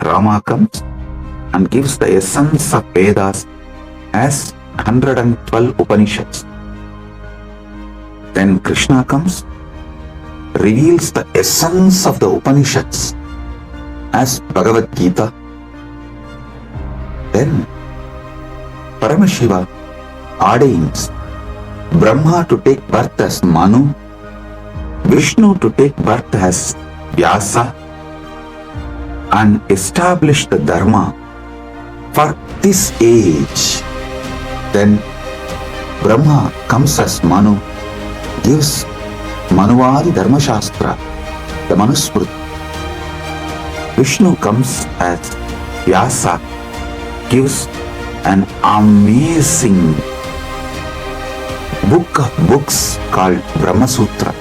Rama comes and gives the essence of Vedas as 112 Upanishads. Then Krishna comes, reveals the essence of the Upanishads as Bhagavad Gita. Then Paramashiva ordains Brahma to take birth as Manu, Vishnu to take birth as Vyasa, and establish the Dharma for this age. Then Brahma comes as Manu, gives Manuvadi Dharma Shastra, the Manusmriti. Vishnu comes as Vyasa, gives an amazing book of books called Brahma Sutra.